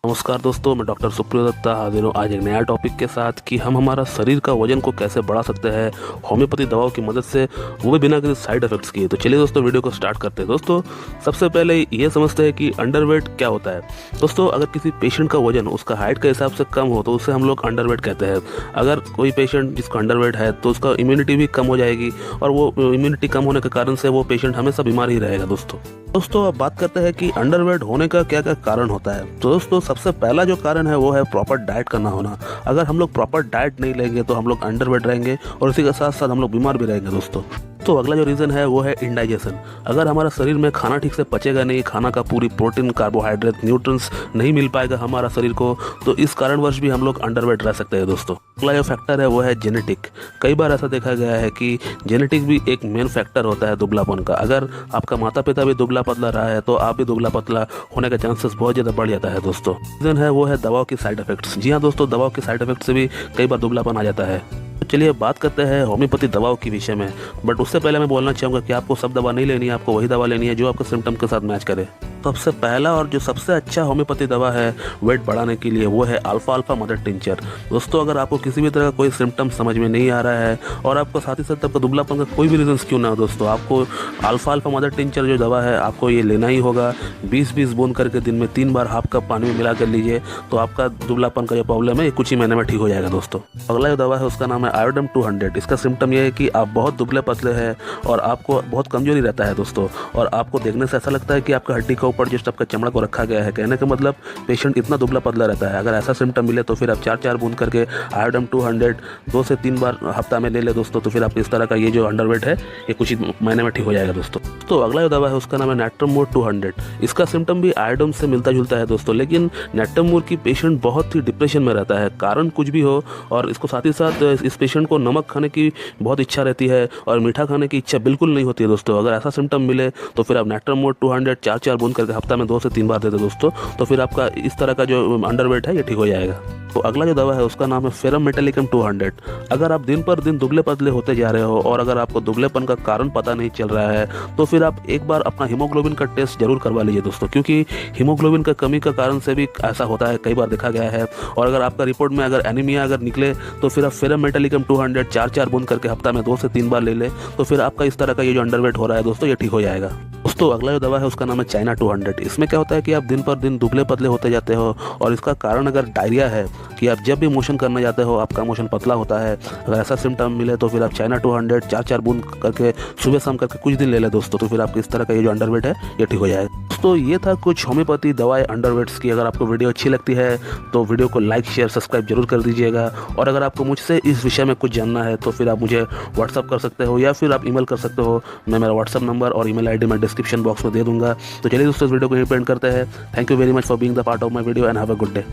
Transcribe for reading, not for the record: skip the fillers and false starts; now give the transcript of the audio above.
नमस्कार दोस्तों, मैं डॉक्टर सुप्रियो दत्ता हाजिर हूँ आज एक नया टॉपिक के साथ कि हम हमारा शरीर का वजन को कैसे बढ़ा सकते हैं होम्योपैथी दवाओं की मदद से, वो भी बिना किसी साइड इफेक्ट्स किए। तो चलिए दोस्तों, वीडियो को स्टार्ट करते हैं। दोस्तों, सबसे पहले ये समझते हैं कि अंडरवेट क्या होता है। दोस्तों, अगर किसी पेशेंट का वजन उसका हाइट के हिसाब से कम हो तो उसे हम लोग अंडरवेट कहते हैं। अगर कोई पेशेंट जिसका अंडरवेट है तो उसका इम्यूनिटी भी कम हो जाएगी और वो इम्यूनिटी कम होने के कारण से वो पेशेंट हमेशा बीमार ही रहेगा। दोस्तों अब बात करते हैं कि अंडरवेट होने का क्या क्या कारण होता है। तो दोस्तों, सबसे पहला जो कारण है वो है प्रॉपर डाइट का ना होना। अगर हम लोग प्रॉपर डाइट नहीं लेंगे तो हम लोग अंडरवेट रहेंगे और उसी के साथ साथ हम लोग बीमार भी रहेंगे। दोस्तों, तो अगला जो रीज़न है वो है इंडाइजेशन। अगर हमारा शरीर में खाना ठीक से पचेगा नहीं, खाना का पूरी प्रोटीन, कार्बोहाइड्रेट, न्यूट्रिएंट्स नहीं मिल पाएगा हमारा शरीर को, तो इस कारणवश भी हम लोग अंडरवेट रह सकते हैं। दोस्तों, अगला जो फैक्टर है वो है जेनेटिक। कई बार ऐसा देखा गया है कि जेनेटिक भी एक मेन फैक्टर होता है दुबलापन का। अगर आपका माता पिता भी दुबला पतला रहा है तो आप भी दुबला पतला होने का चांसेस बहुत ज़्यादा बढ़ जाता है। दोस्तों, रीज़न है वो है दवाओं की साइड इफेक्ट्स। जी हाँ दोस्तों, दवाओं के साइड इफेक्ट से भी कई बार दुबलापन आ जाता है। तो चलिए बात करते हैं होम्योपैथी दवाओं के विषय में। बट उससे पहले मैं बोलना चाहूँगा कि आपको सब दवा नहीं लेनी है, आपको वही दवा लेनी है जो आपके सिम्टम के साथ मैच करे। सबसे पहला और जो सबसे अच्छा होम्योपैथी दवा है वेट बढ़ाने के लिए वो है अल्फा अल्फा मदर टिंचर। दोस्तों, अगर आपको किसी भी तरह का कोई सिम्टम समझ में नहीं आ रहा है और आपको साथ ही साथ आपका दुबलापन का कोई भी रीजन क्यों ना हो, दोस्तों आपको अल्फा अल्फा मदर टिंचर जो दवा है आपको ये लेना ही होगा। 20-20 बूंद करके दिन में 3 बार हाफ कप पानी में मिला कर लीजिए तो आपका दुबलापन का जो प्रॉब्लम है ये कुछ ही महीने में ठीक हो जाएगा। दोस्तों, अगला जो दवा है उसका नाम है आयोडम 200। इसका सिम्टम ये है कि आप बहुत दुबले पतले हैं और आपको बहुत कमजोरी रहता है दोस्तों, और आपको देखने से ऐसा लगता है कि आपका हड्डी का ऊपर जस्ट आपका चमड़ा को रखा गया है। कहने का मतलब पेशेंट इतना दुबला पतला रहता है। अगर ऐसा सिम्टम मिले तो फिर आप 4-4 बूंद करके आयोडम 200 2 से 3 बार हफ्ता में ले ले दोस्तों, तो फिर आप इस तरह का ये जो अंडरवेट है ये कुछ ही महीने में ठीक हो जाएगा। दोस्तों, तो अगला जो दवा है उसका नाम है नेट्रमोर 200। इसका सिम्टम भी आयोडम से मिलता जुलता है दोस्तों, लेकिन नेट्रमोर की पेशेंट बहुत ही डिप्रेशन में रहता है, कारण कुछ भी हो, और इसको साथ ही साथ इस पेशेंट को नमक खाने की बहुत इच्छा रहती है और मीठा खाने की इच्छा बिल्कुल नहीं होती है। दोस्तों, अगर ऐसा सिम्टम मिले तो फिर आप नेट्रमोर 200 4-4 बूंद करके हफ्ता में 2 से 3 बार देते दोस्तों, तो फिर आपका इस तरह का जो अंडरवेट है ये ठीक हो जाएगा। तो अगला जो दवा है उसका नाम है फेरम मेटालिकम 200। अगर आप दिन पर दिन दुबले पतले होते जा रहे हो और अगर आपको दुबलेपन का कारण पता नहीं चल रहा है तो फिर आप एक बार अपना हीमोग्लोबिन का टेस्ट जरूर करवा लीजिए दोस्तों, क्योंकि हीमोग्लोबिन का कमी का कारण से भी ऐसा होता है, कई बार देखा गया है। और अगर आपका रिपोर्ट में अगर एनीमिया अगर निकले तो फिर आप फेरम मेटालिकम 200 4-4 बूंद करके हफ्ता में 2 से 3 बार ले ले तो फिर आपका इस तरह का ये जो अंडरवेट हो रहा है दोस्तों ये ठीक हो जाएगा। दोस्तों, अगला जो दवा है उसका नाम है चाइना 200। इसमें क्या होता है कि आप दिन पर दिन दुबले पतले होते जाते हो और इसका कारण अगर डायरिया है कि आप जब भी मोशन करने जाते हो आपका मोशन पतला होता है, अगर ऐसा सिम्टम मिले तो फिर आप चाइना 200 4-4 बूंद करके सुबह शाम करके कुछ दिन ले ले दोस्तों, तो फिर आपको इस तरह का ये जो अंडरवेट है ये ठीक हो जाएगा। दोस्तों, ये था कुछ होम्योपैथी दवाएं अंडरवेट्स की। अगर आपको वीडियो अच्छी लगती है तो वीडियो को लाइक शेयर सब्सक्राइब जरूर कर दीजिएगा, और अगर आपको मुझसे इस विषय में कुछ जानना है तो फिर आप मुझे व्हाट्सअप कर सकते हो या फिर आप ईमेल कर सकते हो। मैं मेरा व्हाट्सअप नंबर और ईमेल आईडी मैं डिस्क्रिप्शन बॉक्स में दे दूंगा। तो चलिए दोस्तों, इस वीडियो को यहीं पे एंड करते हैं। Thank you very much for being the part of my video and have a good day.